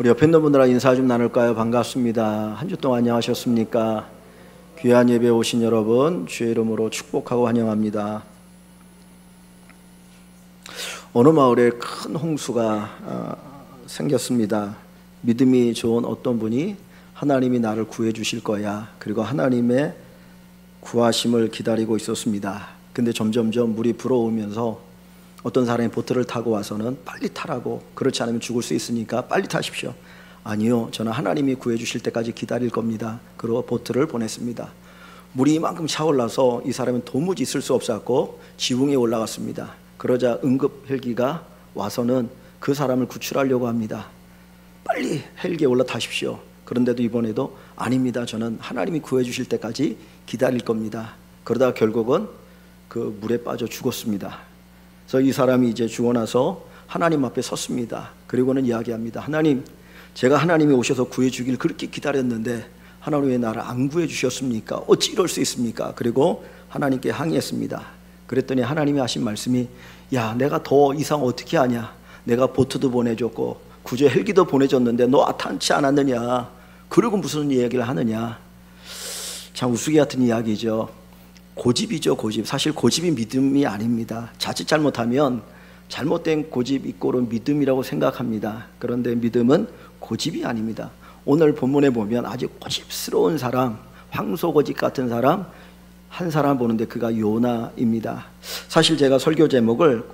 우리 옆에 있는 분들과 인사 좀 나눌까요? 반갑습니다. 한 주 동안 안녕하셨습니까? 귀한 예배 오신 여러분 주의 이름으로 축복하고 환영합니다. 어느 마을에 큰 홍수가 생겼습니다. 믿음이 좋은 어떤 분이 하나님이 나를 구해 주실 거야, 그리고 하나님의 구하심을 기다리고 있었습니다. 근데 점점점 물이 불어오면서 어떤 사람이 보트를 타고 와서는 빨리 타라고, 그렇지 않으면 죽을 수 있으니까 빨리 타십시오. 아니요, 저는 하나님이 구해 주실 때까지 기다릴 겁니다. 그리고 보트를 보냈습니다. 물이 이만큼 차올라서 이 사람은 도무지 있을 수 없었고 지붕에 올라갔습니다. 그러자 응급 헬기가 와서는 그 사람을 구출하려고 합니다. 빨리 헬기에 올라타십시오. 그런데도 이번에도 아닙니다, 저는 하나님이 구해 주실 때까지 기다릴 겁니다. 그러다 결국은 그 물에 빠져 죽었습니다. 그래서 이 사람이 이제 죽어 나서 하나님 앞에 섰습니다. 그리고는 이야기합니다. 하나님, 제가 하나님이 오셔서 구해 주길 그렇게 기다렸는데 하나님 왜 나를 안 구해 주셨습니까? 어찌 이럴 수 있습니까? 그리고 하나님께 항의했습니다. 그랬더니 하나님이 하신 말씀이, 야, 내가 더 이상 어떻게 하냐? 내가 보트도 보내줬고 구조 헬기도 보내줬는데 너 아탄치 않았느냐? 그리고 무슨 얘기를 하느냐? 참 우스개 같은 이야기죠. 고집이죠, 고집. 사실 고집이 믿음이 아닙니다. 자칫 잘못하면 잘못된 고집 이꼴은 믿음이라고 생각합니다. 그런데 믿음은 고집이 아닙니다. 오늘 본문에 보면 아주 고집스러운 사람, 황소고집 같은 사람 한 사람 보는데 그가 요나입니다. 사실 제가 설교 제목을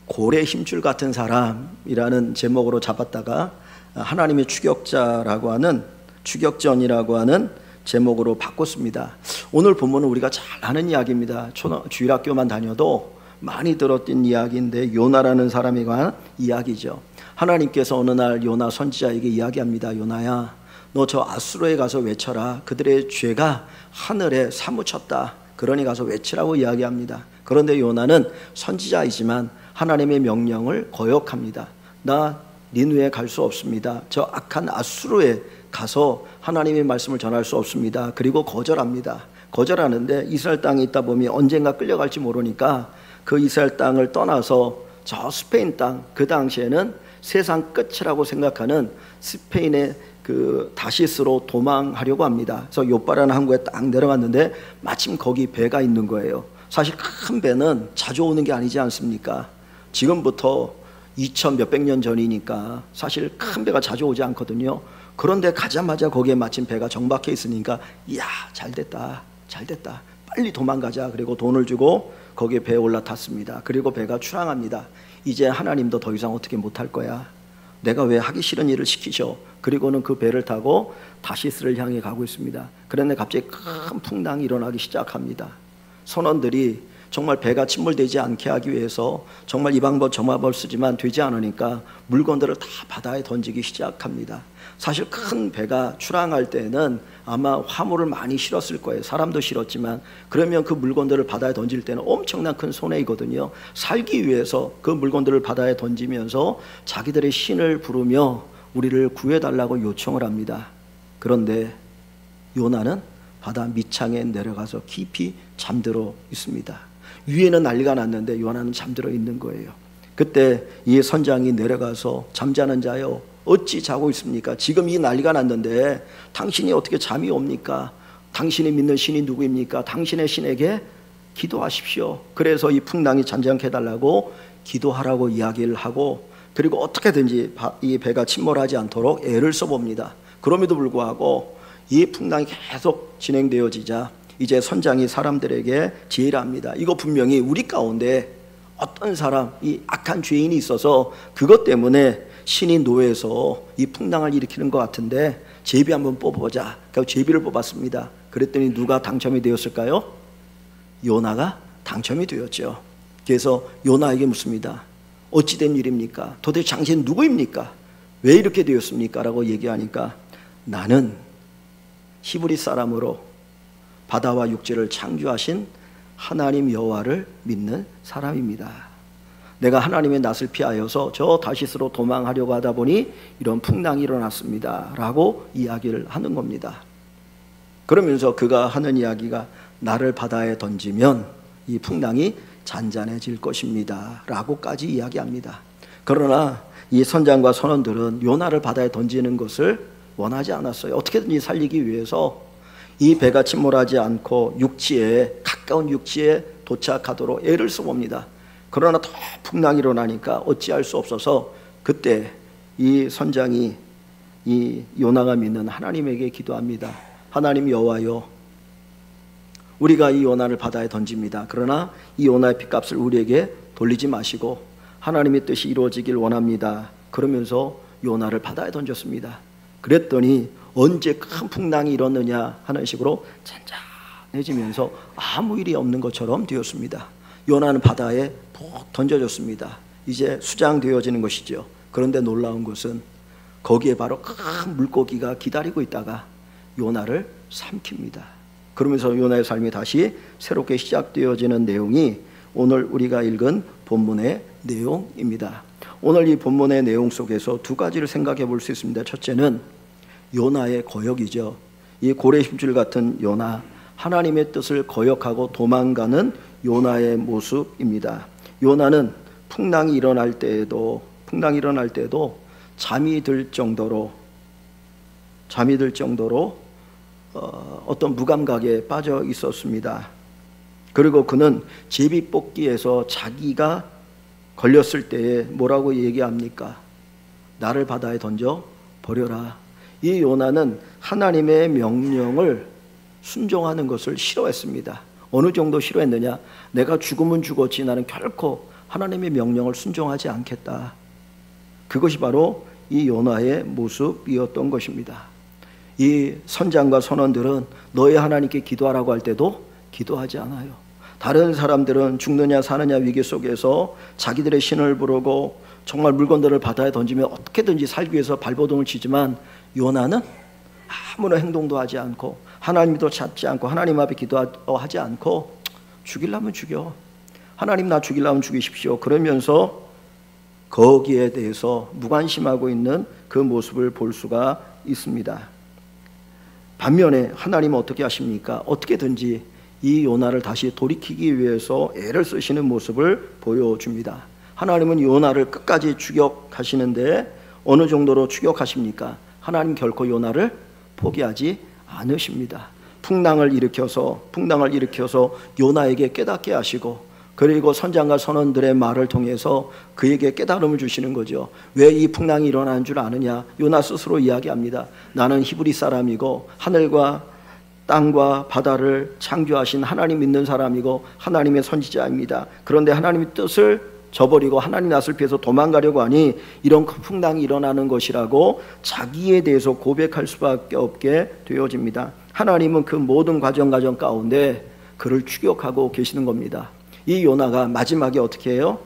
고래 힘줄 같은 사람이라는 제목으로 잡았다가 하나님의 추격자라고 하는, 추격전이라고 하는 제목으로 바꿨습니다. 오늘 본문은 우리가 잘 아는 이야기입니다. 주일학교만 다녀도 많이 들었던 이야기인데 요나라는 사람에 관한 이야기죠. 하나님께서 어느 날 요나 선지자에게 이야기합니다. 요나야, 너 저 아수르에 가서 외쳐라. 그들의 죄가 하늘에 사무쳤다. 그러니 가서 외치라고 이야기합니다. 그런데 요나는 선지자이지만 하나님의 명령을 거역합니다. 나 니느웨에 갈 수 없습니다. 저 악한 아수르에 가서 하나님의 말씀을 전할 수 없습니다. 그리고 거절합니다. 거절하는데 이스라엘 땅에 있다 보면 언젠가 끌려갈지 모르니까 그 이스라엘 땅을 떠나서 저 스페인 땅, 그 당시에는 세상 끝이라고 생각하는 스페인의 그 다시스로 도망하려고 합니다. 그래서 요빠라는 항구에 딱 내려갔는데 마침 거기 배가 있는 거예요. 사실 큰 배는 자주 오는 게 아니지 않습니까? 지금부터 2000 몇백 년 전이니까 사실 큰 배가 자주 오지 않거든요. 그런데 가자마자 거기에 마침 배가 정박해 있으니까, 이야, 잘됐다, 잘됐다, 빨리 도망가자. 그리고 돈을 주고 거기에 배에 올라탔습니다. 그리고 배가 출항합니다. 이제 하나님도 더 이상 어떻게 못할 거야. 내가 왜 하기 싫은 일을 시키셔. 그리고는 그 배를 타고 다시스를 향해 가고 있습니다. 그런데 갑자기 큰 풍랑이 일어나기 시작합니다. 선원들이 정말 배가 침몰되지 않게 하기 위해서 정말 이 방법 저 방법을 쓰지만 되지 않으니까 물건들을 다 바다에 던지기 시작합니다. 사실 큰 배가 출항할 때는 아마 화물을 많이 실었을 거예요. 사람도 실었지만 그러면 그 물건들을 바다에 던질 때는 엄청난 큰 손해이거든요. 살기 위해서 그 물건들을 바다에 던지면서 자기들의 신을 부르며 우리를 구해달라고 요청을 합니다. 그런데 요나는 바다 밑창에 내려가서 깊이 잠들어 있습니다. 위에는 난리가 났는데 요나는 잠들어 있는 거예요. 그때 이 선장이 내려가서, 잠자는 자여 어찌 자고 있습니까? 지금 이 난리가 났는데 당신이 어떻게 잠이 옵니까? 당신이 믿는 신이 누구입니까? 당신의 신에게 기도하십시오. 그래서 이 풍랑이 잔잔케 해달라고 기도하라고 이야기를 하고, 그리고 어떻게든지 이 배가 침몰하지 않도록 애를 써봅니다. 그럼에도 불구하고 이 풍랑이 계속 진행되어지자 이제 선장이 사람들에게 지혜를 합니다. 이거 분명히 우리 가운데 어떤 사람, 이 악한 죄인이 있어서 그것 때문에 신이 노해서 이 풍랑을 일으키는 것 같은데 제비 한번 뽑아보자. 그래서 제비를 뽑았습니다. 그랬더니 누가 당첨이 되었을까요? 요나가 당첨이 되었죠. 그래서 요나에게 묻습니다. 어찌된 일입니까? 도대체 당신 누구입니까? 왜 이렇게 되었습니까? 라고 얘기하니까, 나는 히브리 사람으로 바다와 육지를 창조하신 하나님 여호와를 믿는 사람입니다. 내가 하나님의 낯을 피하여서 저 다시스로 도망하려고 하다 보니 이런 풍랑이 일어났습니다. 라고 이야기를 하는 겁니다. 그러면서 그가 하는 이야기가, 나를 바다에 던지면 이 풍랑이 잔잔해질 것입니다. 라고까지 이야기합니다. 그러나 이 선장과 선원들은 요나를 바다에 던지는 것을 원하지 않았어요. 어떻게든지 살리기 위해서 이 배가 침몰하지 않고 가까운 육지에 도착하도록 애를 써봅니다. 그러나 더 풍랑이 일어나니까 어찌할 수 없어서 그때 이 선장이 이 요나가 믿는 하나님에게 기도합니다. 하나님 여호와여, 우리가 이 요나를 바다에 던집니다. 그러나 이 요나의 핏값을 우리에게 돌리지 마시고 하나님의 뜻이 이루어지길 원합니다. 그러면서 요나를 바다에 던졌습니다. 그랬더니 언제 큰 풍랑이 일었느냐 하는 식으로 잔잔해지면서 아무 일이 없는 것처럼 되었습니다. 요나는 바다에 푹 던져졌습니다. 이제 수장되어지는 것이죠. 그런데 놀라운 것은 거기에 바로 큰 물고기가 기다리고 있다가 요나를 삼킵니다. 그러면서 요나의 삶이 다시 새롭게 시작되어지는 내용이 오늘 우리가 읽은 본문의 내용입니다. 오늘 이 본문의 내용 속에서 두 가지를 생각해 볼 수 있습니다. 첫째는 요나의 거역이죠. 이 고래 힘줄 같은 요나, 하나님의 뜻을 거역하고 도망가는 요나의 모습입니다. 요나는 풍랑이 일어날 때에도 잠이 들 정도로 어떤 무감각에 빠져 있었습니다. 그리고 그는 제비뽑기에서 자기가 걸렸을 때에 뭐라고 얘기합니까? 나를 바다에 던져 버려라. 이 요나는 하나님의 명령을 순종하는 것을 싫어했습니다. 어느 정도 싫어했느냐? 내가 죽으면 죽었지 나는 결코 하나님의 명령을 순종하지 않겠다. 그것이 바로 이 요나의 모습이었던 것입니다. 이 선장과 선원들은 너희 하나님께 기도하라고 할 때도 기도하지 않아요. 다른 사람들은 죽느냐 사느냐 위기 속에서 자기들의 신을 부르고 정말 물건들을 바다에 던지며 어떻게든지 살기 위해서 발버둥을 치지만 요나는 아무런 행동도 하지 않고 하나님도 찾지 않고 하나님 앞에 기도하지 않고 죽이려면 죽여, 하나님 나 죽이려면 죽이십시오, 그러면서 거기에 대해서 무관심하고 있는 그 모습을 볼 수가 있습니다. 반면에 하나님은 어떻게 하십니까? 어떻게든지 이 요나를 다시 돌이키기 위해서 애를 쓰시는 모습을 보여줍니다. 하나님은 요나를 끝까지 추격하시는데 어느 정도로 추격하십니까? 하나님 결코 요나를 포기하지 않으십니다. 풍랑을 일으켜서 요나에게 깨닫게 하시고, 그리고 선장과 선원들의 말을 통해서 그에게 깨달음을 주시는 거죠. 왜 이 풍랑이 일어나는 줄 아느냐? 요나 스스로 이야기합니다. 나는 히브리 사람이고 하늘과 땅과 바다를 창조하신 하나님 믿는 사람이고 하나님의 선지자입니다. 그런데 하나님의 뜻을 저버리고 하나님 낯을 피해서 도망가려고 하니 이런 큰 풍랑이 일어나는 것이라고 자기에 대해서 고백할 수밖에 없게 되어집니다. 하나님은 그 모든 과정 가운데 그를 추격하고 계시는 겁니다. 이 요나가 마지막에 어떻게 해요?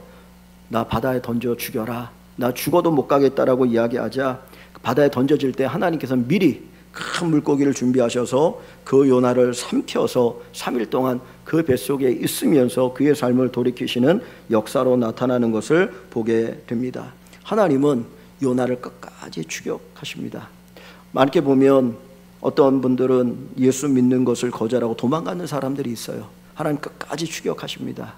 나 바다에 던져 죽여라, 나 죽어도 못 가겠다라고 이야기하자 바다에 던져질 때 하나님께서 미리 큰 물고기를 준비하셔서 그 요나를 삼켜서 3일 동안 그 뱃속에 있으면서 그의 삶을 돌이키시는 역사로 나타나는 것을 보게 됩니다. 하나님은 요나를 끝까지 추격하십니다. 많게 보면 어떤 분들은 예수 믿는 것을 거절하고 도망가는 사람들이 있어요. 하나님 끝까지 추격하십니다.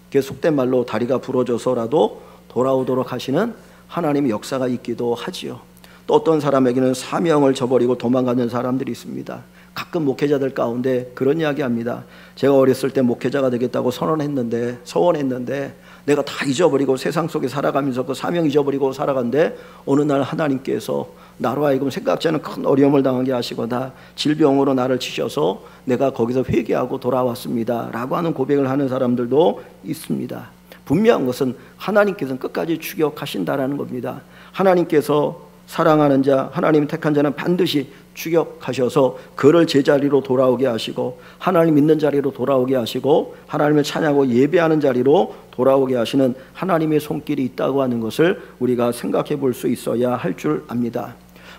그게 속된 말로 다리가 부러져서라도 돌아오도록 하시는 하나님의 역사가 있기도 하지요. 또 어떤 사람에게는 사명을 저버리고 도망가는 사람들이 있습니다. 가끔 목회자들 가운데 그런 이야기합니다. 제가 어렸을 때 목회자가 되겠다고 서원했는데 내가 다 잊어버리고 세상 속에 살아가면서 그 사명 잊어버리고 살아간데 어느 날 하나님께서 나로 하여금 생각지 않은 큰 어려움을 당하게 하시거나 질병으로 나를 치셔서 내가 거기서 회개하고 돌아왔습니다 라고 하는 고백을 하는 사람들도 있습니다. 분명한 것은 하나님께서는 끝까지 추격하신다라는 겁니다. 하나님께서 사랑하는 자, 하나님 택한 자는 반드시 추격하셔서 그를 제자리로 돌아오게 하시고 하나님 믿는 자리로 돌아오게 하시고 하나님을 찬양하고 예배하는 자리로 돌아오게 하시는 하나님의 손길이 있다고 하는 것을 우리가 생각해 볼 수 있어야 할 줄 압니다.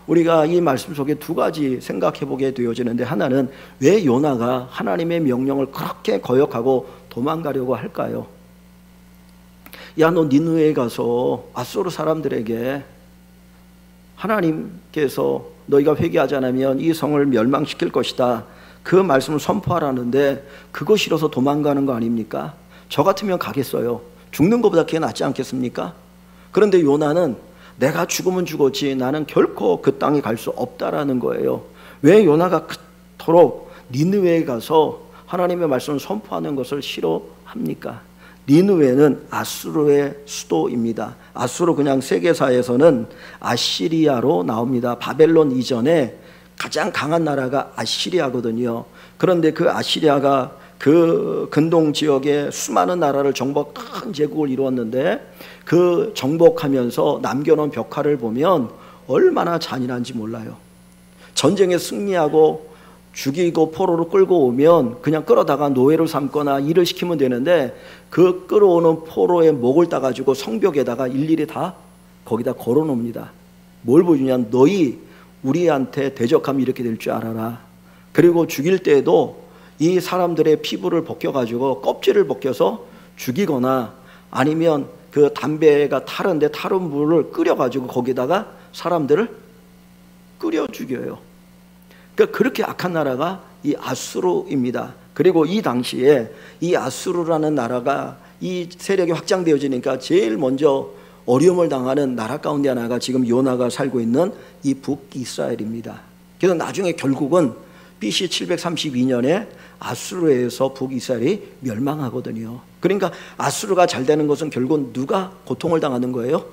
우리가 이 말씀 속에 두 가지 생각해 보게 되어지는데, 하나는 왜 요나가 하나님의 명령을 그렇게 거역하고 도망가려고 할까요? 야, 너 니느웨에 가서 앗소르 사람들에게 하나님께서 너희가 회개하지 않으면 이 성을 멸망시킬 것이다, 그 말씀을 선포하라는데 그거 싫어서 도망가는 거 아닙니까? 저 같으면 가겠어요. 죽는 것보다 그게 낫지 않겠습니까? 그런데 요나는 내가 죽으면 죽었지 나는 결코 그 땅에 갈 수 없다라는 거예요. 왜 요나가 그토록 니느웨에 가서 하나님의 말씀을 선포하는 것을 싫어합니까? 니느웨는 아수르의 수도입니다. 아수르 그냥 세계사에서는 아시리아로 나옵니다. 바벨론 이전에 가장 강한 나라가 아시리아거든요. 그런데 그 아시리아가 그 근동 지역에 수많은 나라를 정복, 큰 제국을 이루었는데 그 정복하면서 남겨놓은 벽화를 보면 얼마나 잔인한지 몰라요. 전쟁에 승리하고 죽이고 포로로 끌고 오면 그냥 끌어다가 노예를 삼거나 일을 시키면 되는데 그 끌어오는 포로의 목을 따가지고 성벽에다가 일일이 다 거기다 걸어놓습니다. 뭘 보여주냐, 너희 우리한테 대적하면 이렇게 될 줄 알아라. 그리고 죽일 때에도 이 사람들의 피부를 벗겨가지고 껍질을 벗겨서 죽이거나 아니면 그 담배가 타는데 타는 물을 끓여가지고 거기다가 사람들을 끓여 죽여요. 그러니까 그렇게 악한 나라가 이 아수르입니다. 그리고 이 당시에 이 아수르라는 나라가 이 세력이 확장되어지니까 제일 먼저 어려움을 당하는 나라 가운데 하나가 지금 요나가 살고 있는 이 북이스라엘입니다. 그래서 나중에 결국은 BC 732년에 아수르에서 북이스라엘이 멸망하거든요. 그러니까 아수르가 잘 되는 것은 결국 누가 고통을 당하는 거예요?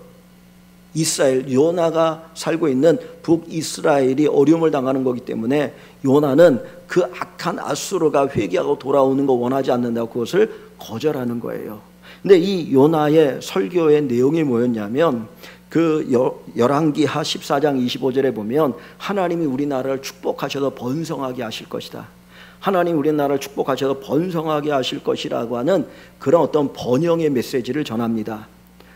이스라엘, 요나가 살고 있는 북이스라엘이 어려움을 당하는 거기 때문에 요나는 그 악한 아수르가 회개하고 돌아오는 거 원하지 않는다고 그것을 거절하는 거예요. 근데 이 요나의 설교의 내용이 뭐였냐면 그 열왕기하 14장 25절에 보면 하나님이 우리나라를 축복하셔서 번성하게 하실 것이다. 하나님 우리나라를 축복하셔서 번성하게 하실 것이라고 하는 그런 어떤 번영의 메시지를 전합니다.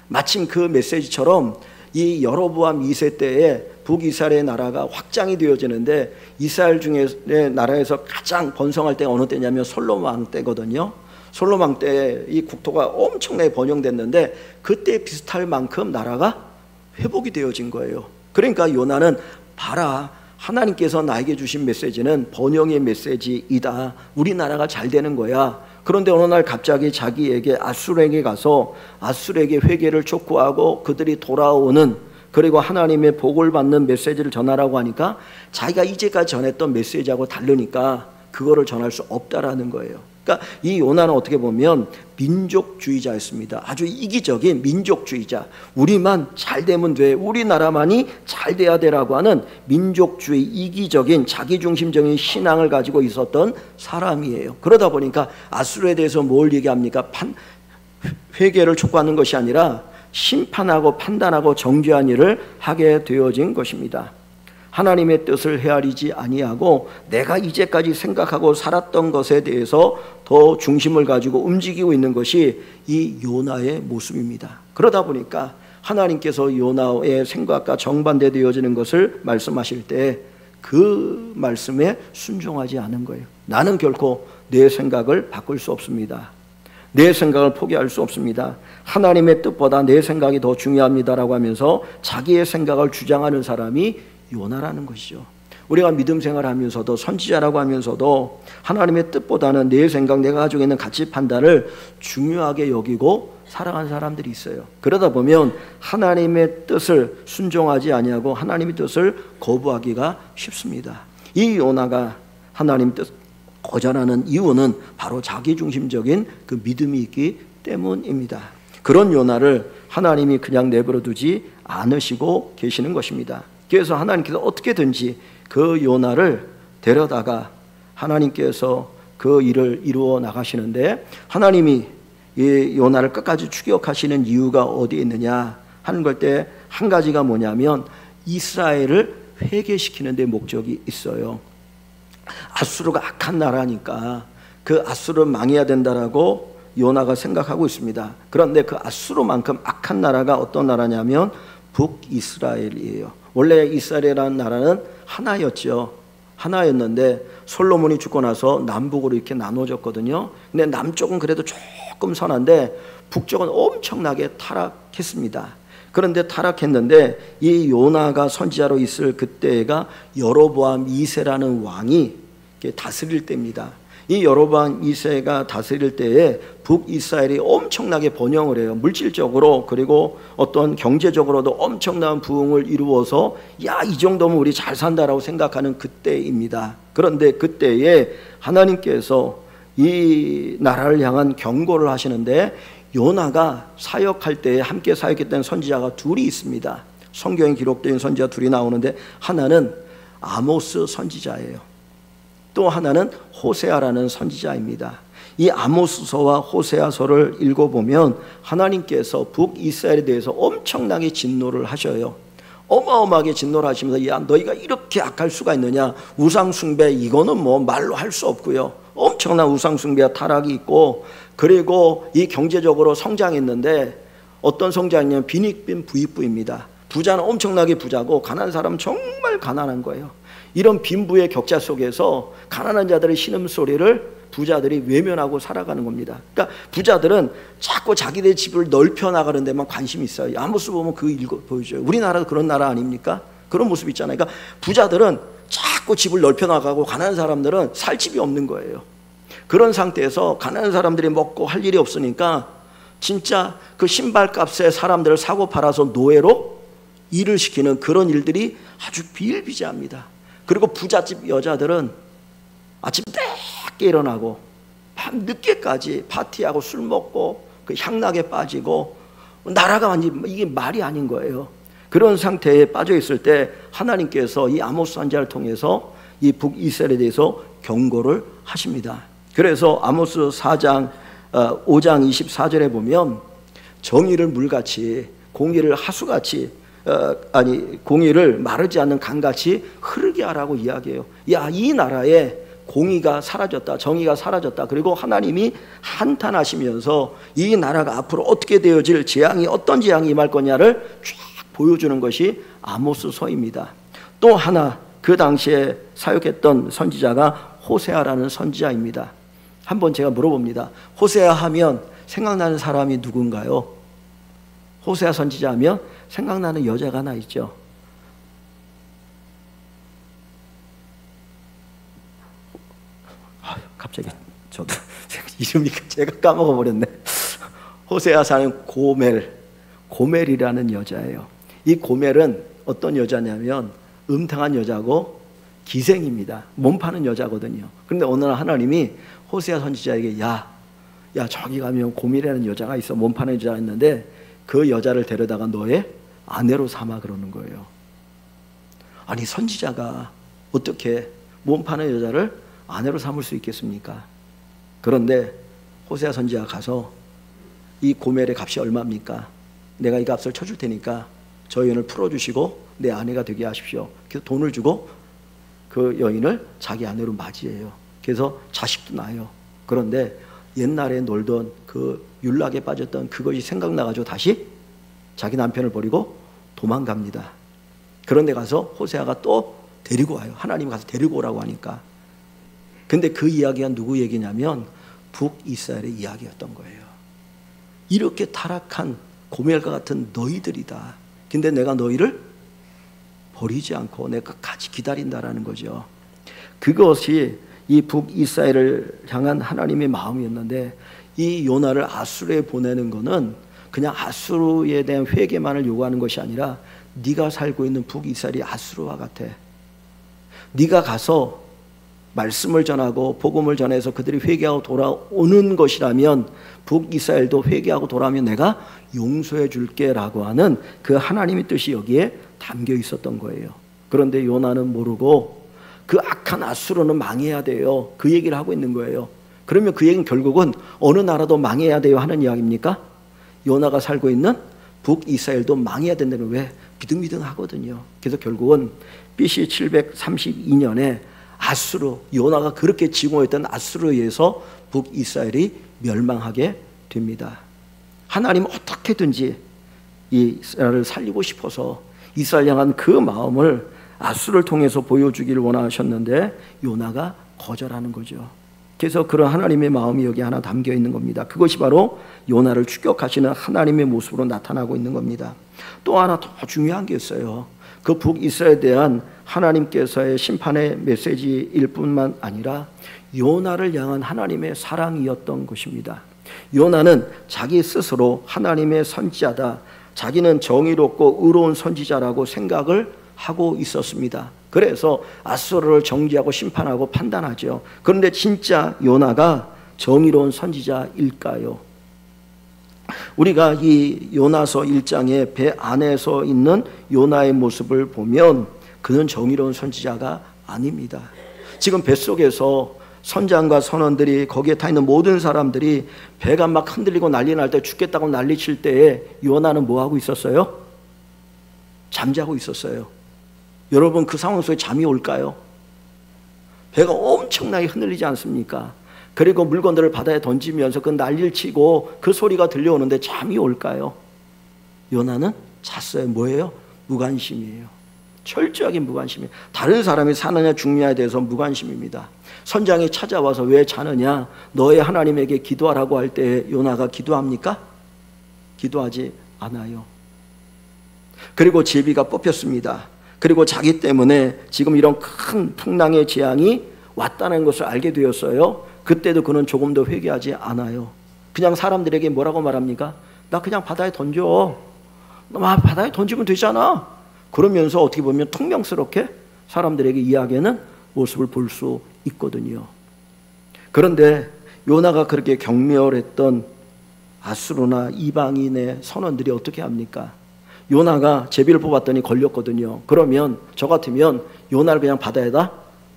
마침 그 메시지처럼 이 여로보암 2세 때에 북이스라엘의 나라가 확장이 되어지는데 이스라엘 중에 나라에서 가장 번성할 때가 어느 때냐면 솔로몬 왕 때거든요. 솔로몬 왕 때 이 국토가 엄청나게 번영됐는데 그때 비슷할 만큼 나라가 회복이 되어진 거예요. 그러니까 요나는 봐라, 하나님께서 나에게 주신 메시지는 번영의 메시지이다. 우리나라가 잘 되는 거야. 그런데 어느 날 갑자기 자기에게 아수르에게 가서 아수르에게 회개를 촉구하고 그들이 돌아오는, 그리고 하나님의 복을 받는 메시지를 전하라고 하니까 자기가 이제까지 전했던 메시지하고 다르니까 그거를 전할 수 없다라는 거예요. 그러니까 이 요나는 어떻게 보면 민족주의자였습니다. 아주 이기적인 민족주의자. 우리만 잘 되면 돼, 우리나라만이 잘 돼야 되라고 하는 민족주의, 이기적인 자기중심적인 신앙을 가지고 있었던 사람이에요. 그러다 보니까 아수르에 대해서 뭘 얘기합니까? 회개를 촉구하는 것이 아니라 심판하고 판단하고 정죄한 일을 하게 되어진 것입니다. 하나님의 뜻을 헤아리지 아니하고 내가 이제까지 생각하고 살았던 것에 대해서 더 중심을 가지고 움직이고 있는 것이 이 요나의 모습입니다. 그러다 보니까 하나님께서 요나의 생각과 정반대되어지는 것을 말씀하실 때 그 말씀에 순종하지 않은 거예요. 나는 결코 내 생각을 바꿀 수 없습니다. 내 생각을 포기할 수 없습니다. 하나님의 뜻보다 내 생각이 더 중요합니다라고 하면서 자기의 생각을 주장하는 사람이 요나라는 것이죠. 우리가 믿음 생활하면서도 선지자라고 하면서도 하나님의 뜻보다는 내 생각, 내가 가지고 있는 가치 판단을 중요하게 여기고 살아가는 사람들이 있어요. 그러다 보면 하나님의 뜻을 순종하지 아니하고 하나님의 뜻을 거부하기가 쉽습니다. 이 요나가 하나님 뜻 거절하는 이유는 바로 자기중심적인 그 믿음이 있기 때문입니다. 그런 요나를 하나님이 그냥 내버려 두지 않으시고 계시는 것입니다. 그래서 하나님께서 어떻게든지 그 요나를 데려다가 하나님께서 그 일을 이루어 나가시는데, 하나님이 이 요나를 끝까지 추격하시는 이유가 어디에 있느냐 하는 걸 때 한 가지가 뭐냐면 이스라엘을 회개시키는 데 목적이 있어요. 아수르가 악한 나라니까 그 아수르 망해야 된다라고 요나가 생각하고 있습니다. 그런데 그 아수르만큼 악한 나라가 어떤 나라냐면 북이스라엘이에요. 원래 이스라엘이라는 나라는 하나였죠. 하나였는데 솔로몬이 죽고 나서 남북으로 이렇게 나눠졌거든요. 근데 남쪽은 그래도 조금 선한데 북쪽은 엄청나게 타락했습니다. 그런데 타락했는데 이 요나가 선지자로 있을 그때가 여로보암 2세라는 왕이 다스릴 때입니다. 이 여로보암 2세가 다스릴 때에 북이스라엘이 엄청나게 번영을 해요. 물질적으로 그리고 어떤 경제적으로도 엄청난 부흥을 이루어서 야, 이 정도면 우리 잘 산다라고 생각하는 그때입니다. 그런데 그때에 하나님께서 이 나라를 향한 경고를 하시는데 요나가 사역할 때에 함께 사역했던 선지자가 둘이 있습니다. 성경에 기록된 선지자 둘이 나오는데 하나는 아모스 선지자예요. 또 하나는 호세아라는 선지자입니다. 이 아모스서와 호세아서를 읽어보면 하나님께서 북이스라엘에 대해서 엄청나게 진노를 하셔요. 어마어마하게 진노를 하시면서 야, 너희가 이렇게 악할 수가 있느냐, 우상숭배 이거는 뭐 말로 할 수 없고요. 엄청난 우상숭배와 타락이 있고, 그리고 이 경제적으로 성장했는데 어떤 성장이냐면 빈익빈 부익부입니다. 부자는 엄청나게 부자고 가난한 사람은 정말 가난한 거예요. 이런 빈부의 격차 속에서 가난한 자들의 신음소리를 부자들이 외면하고 살아가는 겁니다. 그러니까 부자들은 자꾸 자기네 집을 넓혀 나가는 데만 관심이 있어요. 아모스 보면 그 보여줘요. 우리나라도 그런 나라 아닙니까? 그런 모습 있잖아요. 그러니까 부자들은 자꾸 집을 넓혀 나가고 가난한 사람들은 살 집이 없는 거예요. 그런 상태에서 가난한 사람들이 먹고 할 일이 없으니까 진짜 그 신발값에 사람들을 사고 팔아서 노예로 일을 시키는 그런 일들이 아주 비일비재합니다. 그리고 부잣집 여자들은 아침 늦게 일어나고 밤 늦게까지 파티하고 술 먹고 그 향락에 빠지고 나라가 완전히 이게 말이 아닌 거예요. 그런 상태에 빠져 있을 때 하나님께서 이 아모스 선지자를 통해서 이 북이스라엘에 대해서 경고를 하십니다. 그래서 아모스 4장 5장 24절에 보면 정의를 물같이 공의를 하수같이 공의를 마르지 않는 강같이 흐르게 하라고 이야기해요. 야, 이 나라에 공의가 사라졌다, 정의가 사라졌다. 그리고 하나님이 한탄하시면서 이 나라가 앞으로 어떻게 되어질 재앙이 어떤 재앙이 임할 거냐를 쫙 보여주는 것이 아모스서입니다. 또 하나 그 당시에 사역했던 선지자가 호세아라는 선지자입니다. 한번 제가 물어봅니다. 호세아 하면 생각나는 사람이 누군가요? 호세아 선지자 하면 생각나는 여자가 하나 있죠. 갑자기 저도 이름이 제가 까먹어 버렸네. 호세아 사는 고멜이라는 여자예요. 이 고멜은 어떤 여자냐면 음탕한 여자고 기생입니다. 몸 파는 여자거든요. 그런데 어느 날 하나님이 호세아 선지자에게 야 저기 가면 고멜이라는 여자가 있어. 몸 파는 여자가 있는데 그 여자를 데려다가 너의 아내로 삼아 그러는 거예요. 아니 선지자가 어떻게 몸 파는 여자를 아내로 삼을 수 있겠습니까? 그런데 호세아 선지자가 가서 이 고멜의 값이 얼마입니까? 내가 이 값을 쳐줄 테니까 저 여인을 풀어주시고 내 아내가 되게 하십시오. 그래서 돈을 주고 그 여인을 자기 아내로 맞이해요. 그래서 자식도 낳아요. 그런데 옛날에 놀던 그 율락에 빠졌던 그것이 생각나가지고 다시 자기 남편을 버리고 도망갑니다. 그런데 가서 호세아가 또 데리고 와요. 하나님 가서 데리고 오라고 하니까. 근데 그 이야기가 누구 얘기냐면 북이스라엘의 이야기였던 거예요. 이렇게 타락한 고멜과 같은 너희들이다. 근데 내가 너희를 버리지 않고 내가 같이 기다린다라는 거죠. 그것이 이 북이스라엘을 향한 하나님의 마음이었는데 이 요나를 아수르에 보내는 것은 그냥 아수르에 대한 회개만을 요구하는 것이 아니라 네가 살고 있는 북이스라엘이 아수르와 같아. 네가 가서 말씀을 전하고 복음을 전해서 그들이 회개하고 돌아오는 것이라면 북이스라엘도 회개하고 돌아오면 내가 용서해 줄게라고 하는 그 하나님의 뜻이 여기에 담겨 있었던 거예요. 그런데 요나는 모르고 그 악한 아수르는 망해야 돼요. 그 얘기를 하고 있는 거예요. 그러면 그 얘기는 결국은 어느 나라도 망해야 돼요 하는 이야기입니까? 요나가 살고 있는 북이스라엘도 망해야 된다는 왜? 비등비등하거든요. 그래서 결국은 BC 732년에 아수르, 요나가 그렇게 증오했던 아수르에 의해서 북이스라엘이 멸망하게 됩니다. 하나님은 어떻게든지 이스라엘을 살리고 싶어서 이스라엘 향한 그 마음을 아수르를 통해서 보여주기를 원하셨는데 요나가 거절하는 거죠. 그래서 그런 하나님의 마음이 여기 하나 담겨 있는 겁니다. 그것이 바로 요나를 추격하시는 하나님의 모습으로 나타나고 있는 겁니다. 또 하나 더 중요한 게 있어요. 그 북이스라엘에 대한 하나님께서의 심판의 메시지일 뿐만 아니라 요나를 향한 하나님의 사랑이었던 것입니다. 요나는 자기 스스로 하나님의 선지자다, 자기는 정의롭고 의로운 선지자라고 생각을 하고 있었습니다. 그래서 아수르를 정죄하고 심판하고 판단하죠. 그런데 진짜 요나가 정의로운 선지자일까요? 우리가 이 요나서 1장의 배 안에서 있는 요나의 모습을 보면 그는 정의로운 선지자가 아닙니다. 지금 뱃속에서 선장과 선원들이, 거기에 타 있는 모든 사람들이 배가 막 흔들리고 난리 날 때, 죽겠다고 난리칠 때에 요나는 뭐 하고 있었어요? 잠자고 있었어요. 여러분, 그 상황 속에 잠이 올까요? 배가 엄청나게 흔들리지 않습니까? 그리고 물건들을 바다에 던지면서 그 난리를 치고 그 소리가 들려오는데 잠이 올까요? 요나는 잤어요. 뭐예요? 무관심이에요. 철저하게 무관심이에요. 다른 사람이 사느냐 죽느냐에 대해서 무관심입니다. 선장이 찾아와서 왜 자느냐, 너의 하나님에게 기도하라고 할 때 요나가 기도합니까? 기도하지 않아요. 그리고 제비가 뽑혔습니다. 그리고 자기 때문에 지금 이런 큰 풍랑의 재앙이 왔다는 것을 알게 되었어요. 그때도 그는 조금 더 회개하지 않아요. 그냥 사람들에게 뭐라고 말합니까? 나 그냥 바다에 던져. 나 바다에 던지면 되잖아. 그러면서 어떻게 보면 퉁명스럽게 사람들에게 이야기하는 모습을 볼 수 있거든요. 그런데 요나가 그렇게 경멸했던 아수르나 이방인의 선원들이 어떻게 합니까? 요나가 제비를 뽑았더니 걸렸거든요. 그러면 저 같으면 요나를 그냥 바다에다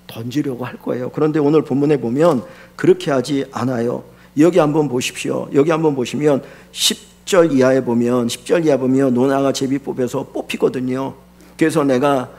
던지려고 할 거예요. 그런데 오늘 본문에 보면 그렇게 하지 않아요. 여기 한번 보십시오. 여기 한번 보시면 10절 이하에 보면 요나가 제비 뽑혀서 뽑히거든요. 그래서 내가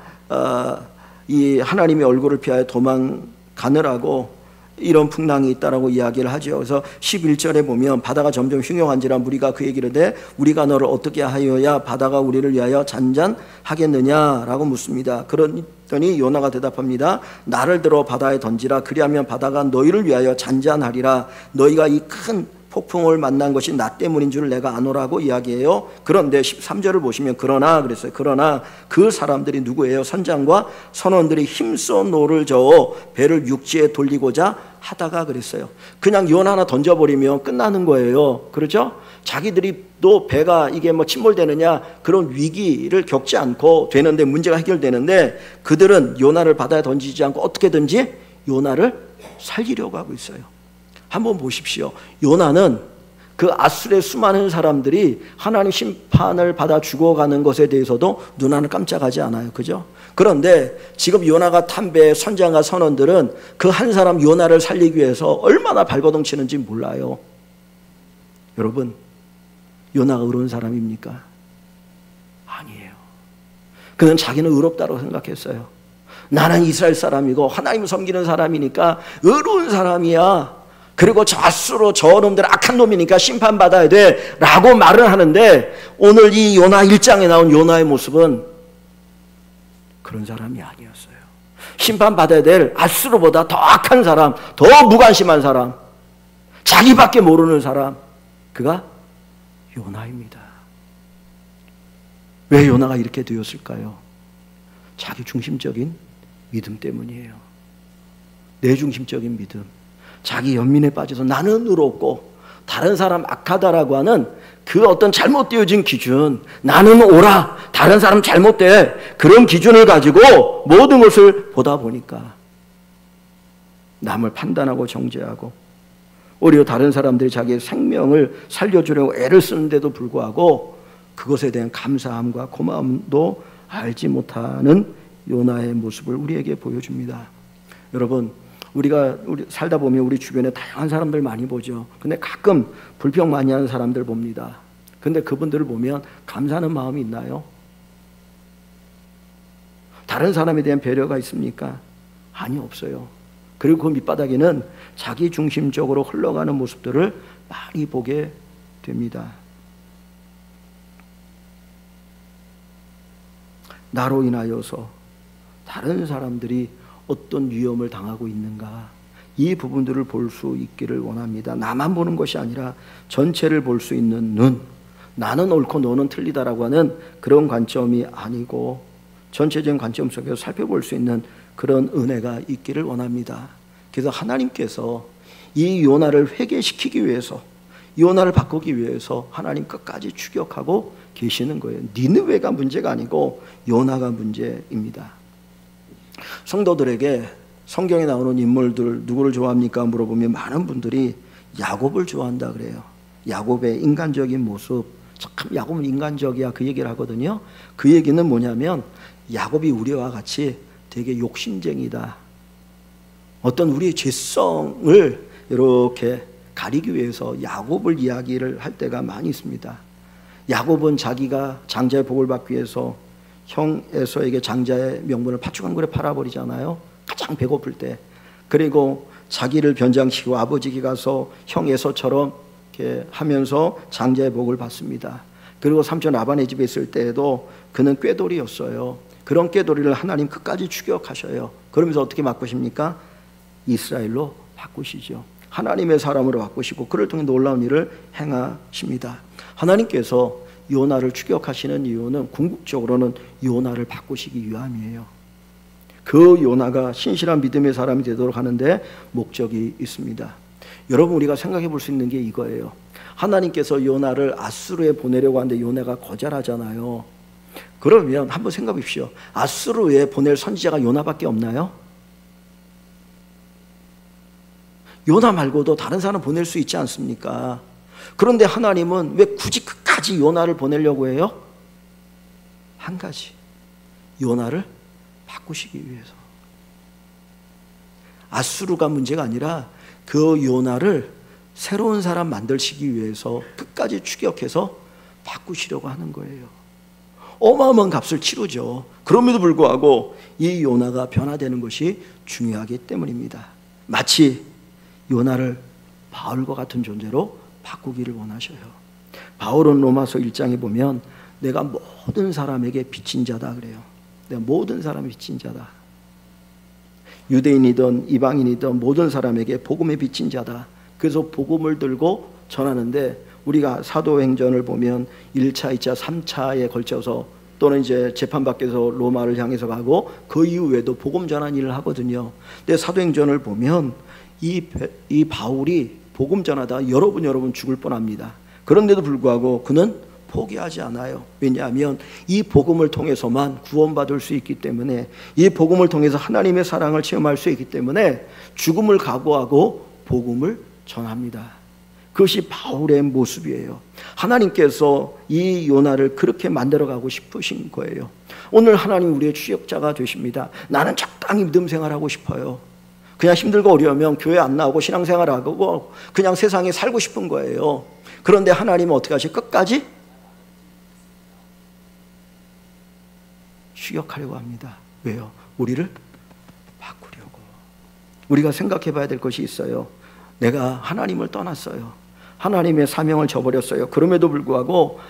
이 하나님의 얼굴을 피하여 도망가느라고 이런 풍랑이 있다라고 이야기를 하죠. 그래서 11절에 보면 바다가 점점 흉흉한지라 무리가 그에게 이르되 우리가 너를 어떻게 하여야 바다가 우리를 위하여 잔잔하겠느냐라고 묻습니다. 그랬더니 요나가 대답합니다. 나를 들어 바다에 던지라. 그리하면 바다가 너희를 위하여 잔잔하리라. 너희가 이 큰 폭풍을 만난 것이 나 때문인 줄 내가 아노라고 이야기해요. 그런데 13절을 보시면 그러나 그랬어요. 그러나 그 사람들이 누구예요? 선장과 선원들이 힘써 노를 저어 배를 육지에 돌리고자 하다가 그랬어요. 그냥 연 하나 던져버리면 끝나는 거예요. 그렇죠? 자기들이 또 배가 이게 뭐 침몰되느냐 그런 위기를 겪지 않고 되는데, 문제가 해결되는데 그들은 요나를 바다에 던지지 않고 어떻게든지 요나를 살리려고 하고 있어요. 한번 보십시오. 요나는 그 아수르의 수많은 사람들이 하나님 심판을 받아 죽어가는 것에 대해서도 눈 하나 깜짝하지 않아요. 그죠? 그런데 지금 요나가 탄 배의 선장과 선원들은 그 한 사람 요나를 살리기 위해서 얼마나 발버둥 치는지 몰라요. 여러분, 요나가 의로운 사람입니까? 아니에요. 그는 자기는 의롭다고 생각했어요. 나는 이스라엘 사람이고 하나님 섬기는 사람이니까 의로운 사람이야. 그리고 저 아수르 저 놈들 악한 놈이니까 심판받아야 돼 라고 말을 하는데, 오늘 이 요나 1장에 나온 요나의 모습은 그런 사람이 아니었어요. 심판받아야 될 아수르보다 더 악한 사람, 더 무관심한 사람, 자기밖에 모르는 사람, 그가 요나입니다. 왜 요나가 이렇게 되었을까요? 자기 중심적인 믿음 때문이에요. 내 중심적인 믿음. 자기 연민에 빠져서 나는 의롭고 다른 사람 악하다라고 하는 그 어떤 잘못되어진 기준, 나는 옳아, 다른 사람 잘못돼, 그런 기준을 가지고 모든 것을 보다 보니까 남을 판단하고 정죄하고, 오히려 다른 사람들이 자기의 생명을 살려주려고 애를 쓰는데도 불구하고 그것에 대한 감사함과 고마움도 알지 못하는 요나의 모습을 우리에게 보여줍니다. 여러분, 우리가 살다 보면 우리 주변에 다양한 사람들 많이 보죠. 근데 가끔 불평 많이 하는 사람들 봅니다. 근데 그분들을 보면 감사하는 마음이 있나요? 다른 사람에 대한 배려가 있습니까? 아니, 없어요. 그리고 그 밑바닥에는 자기 중심적으로 흘러가는 모습들을 많이 보게 됩니다. 나로 인하여서 다른 사람들이 어떤 위험을 당하고 있는가, 이 부분들을 볼 수 있기를 원합니다. 나만 보는 것이 아니라 전체를 볼 수 있는 눈, 나는 옳고 너는 틀리다라고 하는 그런 관점이 아니고 전체적인 관점 속에서 살펴볼 수 있는 그런 은혜가 있기를 원합니다. 그래서 하나님께서 이 요나를 회개시키기 위해서, 요나를 바꾸기 위해서 하나님 끝까지 추격하고 계시는 거예요. 니느웨가 문제가 아니고 요나가 문제입니다. 성도들에게 성경에 나오는 인물들 누구를 좋아합니까? 물어보면 많은 분들이 야곱을 좋아한다 그래요. 야곱의 인간적인 모습, 참 야곱은 인간적이야, 그 얘기를 하거든요. 그 얘기는 뭐냐면 야곱이 우리와 같이 되게 욕심쟁이다. 어떤 우리의 죄성을 이렇게 가리기 위해서 야곱을 이야기를 할 때가 많이 있습니다. 야곱은 자기가 장자의 복을 받기 위해서 형 에서에게 장자의 명분을 팥죽1 그릇 팔아버리잖아요. 가장 배고플 때. 그리고 자기를 변장시키고 아버지 기 가서 형 에서처럼 이렇게 하면서 장자의 복을 받습니다. 그리고 삼촌 라반의 집에 있을 때에도 그는 꾀돌이였어요. 그런 꾀돌이를 하나님 끝까지 추격하셔요. 그러면서 어떻게 바꾸십니까? 이스라엘로 바꾸시죠. 하나님의 사람으로 바꾸시고 그를 통해 놀라운 일을 행하십니다. 하나님께서 요나를 추격하시는 이유는 궁극적으로는 요나를 바꾸시기 위함이에요. 그 요나가 신실한 믿음의 사람이 되도록 하는데 목적이 있습니다. 여러분, 우리가 생각해 볼 수 있는 게 이거예요. 하나님께서 요나를 아수르에 보내려고 하는데 요나가 거절하잖아요. 그러면 한번 생각해 보십시오. 아수르에 보낼 선지자가 요나밖에 없나요? 요나 말고도 다른 사람 보낼 수 있지 않습니까? 그런데 하나님은 왜 굳이 끝까지 요나를 보내려고 해요? 한 가지, 요나를 바꾸시기 위해서. 아수르가 문제가 아니라 그 요나를 새로운 사람 만드시기 위해서 끝까지 추격해서 바꾸시려고 하는 거예요. 어마어마한 값을 치르죠. 그럼에도 불구하고 이 요나가 변화되는 것이 중요하기 때문입니다. 마치 요나를 바울과 같은 존재로 바꾸기를 원하셔요. 바울은 로마서 1장에 보면 내가 모든 사람에게 빚진 자다 그래요. 내가 모든 사람의 빚진 자다. 유대인이든 이방인이든 모든 사람에게 복음의 빚진 자다. 그래서 복음을 들고 전하는데, 우리가 사도행전을 보면 1차, 2차, 3차에 걸쳐서 또는 이제 재판받기에서 로마를 향해서 가고 그 이후에도 복음 전한 일을 하거든요. 근데 사도행전을 보면 이 바울이 복음 전하다 여러분 죽을 뻔합니다. 그런데도 불구하고 그는 포기하지 않아요. 왜냐하면 이 복음을 통해서만 구원받을 수 있기 때문에, 이 복음을 통해서 하나님의 사랑을 체험할 수 있기 때문에 죽음을 각오하고 복음을 전합니다. 그것이 바울의 모습이에요. 하나님께서 이 요나를 그렇게 만들어가고 싶으신 거예요. 오늘 하나님 우리의 추격자가 되십니다. 나는 적당히 믿음 생활하고 싶어요. 그냥 힘들고 어려우면 교회 안 나오고 신앙생활하고 그냥 세상에 살고 싶은 거예요. 그런데 하나님은 어떻게 하시? 끝까지 추격하려고 합니다. 왜요? 우리를 바꾸려고. 우리가 생각해 봐야 될 것이 있어요. 내가 하나님을 떠났어요. 하나님의 사명을 저버렸어요. 그럼에도 불구하고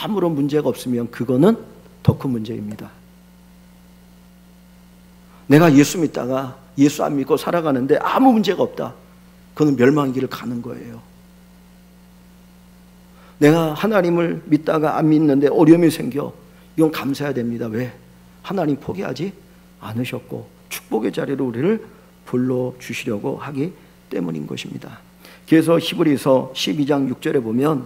아무런 문제가 없으면 그거는 더 큰 문제입니다. 내가 예수 믿다가 예수 안 믿고 살아가는데 아무 문제가 없다. 그건 멸망의 길을 가는 거예요. 내가 하나님을 믿다가 안 믿는데 어려움이 생겨. 이건 감사해야 됩니다. 왜? 하나님 포기하지 않으셨고 축복의 자리로 우리를 불러주시려고 하기 때문인 것입니다. 그래서 히브리서 12장 6절에 보면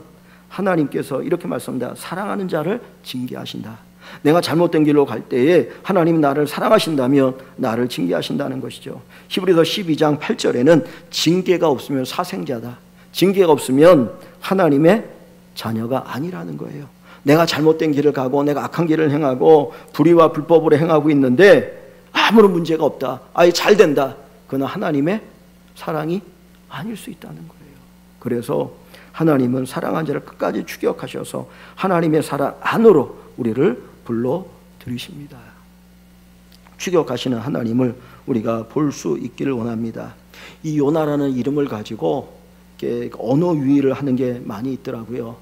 하나님께서 이렇게 말씀합니다. 사랑하는 자를 징계하신다. 내가 잘못된 길로 갈 때에 하나님 나를 사랑하신다면 나를 징계하신다는 것이죠. 히브리서 12장 8절에는 징계가 없으면 사생자다. 징계가 없으면 하나님의 자녀가 아니라는 거예요. 내가 잘못된 길을 가고 내가 악한 길을 행하고 불의와 불법으로 행하고 있는데 아무런 문제가 없다. 아예 잘 된다. 그건 하나님의 사랑이 아닐 수 있다는 거예요. 그래서 하나님은 사랑한 자를 끝까지 추격하셔서 하나님의 사랑 안으로 우리를 불러들이십니다. 추격하시는 하나님을 우리가 볼 수 있기를 원합니다. 이 요나라는 이름을 가지고 언어 유희를 하는 게 많이 있더라고요.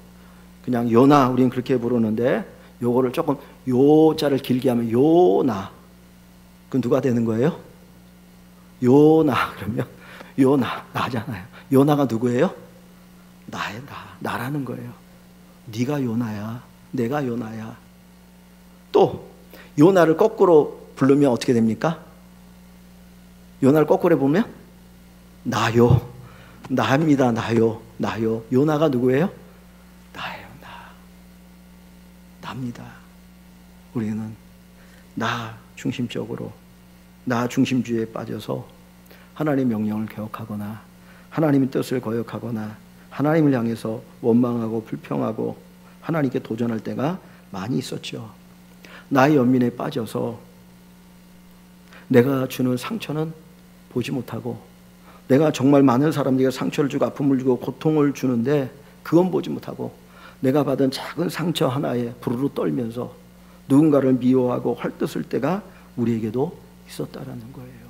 그냥 요나 우리는 그렇게 부르는데 요거를 조금 요자를 길게 하면 요나. 그건 누가 되는 거예요? 요나 그러면 요나 나잖아요. 요나가 누구예요? 나라는 거예요. 네가 요나야. 내가 요나야. 또 요나를 거꾸로 부르면 어떻게 됩니까? 요나를 거꾸로 보면 나요. 나입니다. 나요. 나요. 요나가 누구예요? 나예요. 나입니다. 우리는 나 중심적으로, 나 중심주의에 빠져서 하나님의 명령을 개혁하거나 하나님의 뜻을 거역하거나 하나님을 향해서 원망하고 불평하고 하나님께 도전할 때가 많이 있었죠. 나의 연민에 빠져서 내가 주는 상처는 보지 못하고, 내가 정말 많은 사람들에게 상처를 주고 아픔을 주고 고통을 주는데 그건 보지 못하고 내가 받은 작은 상처 하나에 부르르 떨면서 누군가를 미워하고 헐뜯을 때가 우리에게도 있었다라는 거예요.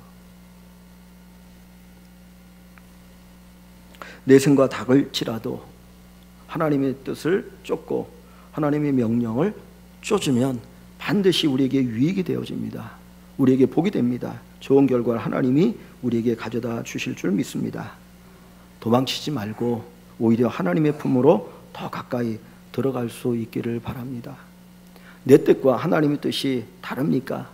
내생과 닭을치라도 하나님의 뜻을 쫓고 하나님의 명령을 쫓으면 반드시 우리에게 유익이 되어집니다. 우리에게 복이 됩니다. 좋은 결과를 하나님이 우리에게 가져다 주실 줄 믿습니다. 도망치지 말고 오히려 하나님의 품으로 더 가까이 들어갈 수 있기를 바랍니다. 내 뜻과 하나님의 뜻이 다릅니까?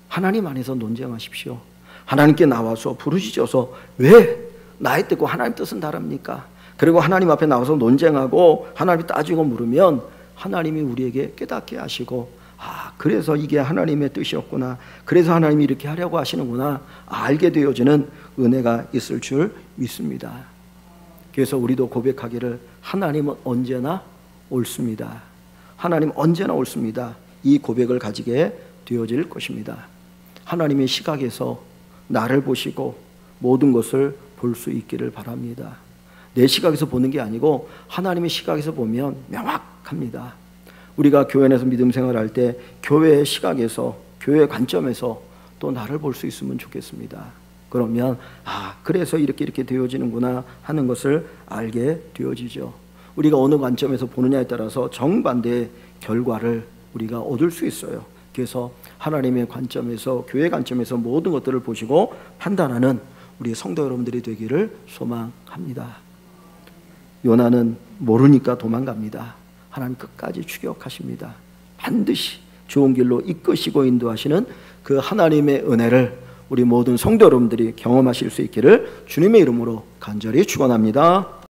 하나님 안에서 논쟁하십시오. 하나님께 나와서 부르짖어서 왜 나의 뜻과 하나님 뜻은 다릅니까? 그리고 하나님 앞에 나와서 논쟁하고 하나님이 따지고 물으면 하나님이 우리에게 깨닫게 하시고, 그래서 이게 하나님의 뜻이었구나, 그래서 하나님이 이렇게 하려고 하시는구나 알게 되어지는 은혜가 있을 줄 믿습니다. 그래서 우리도 고백하기를 하나님은 언제나 옳습니다. 하나님 언제나 옳습니다. 이 고백을 가지게 되어질 것입니다. 하나님의 시각에서 나를 보시고 모든 것을 볼 수 있기를 바랍니다. 내 시각에서 보는 게 아니고 하나님의 시각에서 보면 명확합니다. 우리가 교회 안에서 믿음 생활할 때 교회의 시각에서, 교회의 관점에서 또 나를 볼 수 있으면 좋겠습니다. 그러면 그래서 이렇게 되어지는구나 하는 것을 알게 되어지죠. 우리가 어느 관점에서 보느냐에 따라서 정반대의 결과를 우리가 얻을 수 있어요. 그래서 하나님의 관점에서, 교회 관점에서 모든 것들을 보시고 판단하는 우리 성도 여러분들이 되기를 소망합니다. 요나는 모르니까 도망갑니다. 하나님 끝까지 추격하십니다. 반드시 좋은 길로 이끄시고 인도하시는 그 하나님의 은혜를 우리 모든 성도 여러분들이 경험하실 수 있기를 주님의 이름으로 간절히 축원합니다.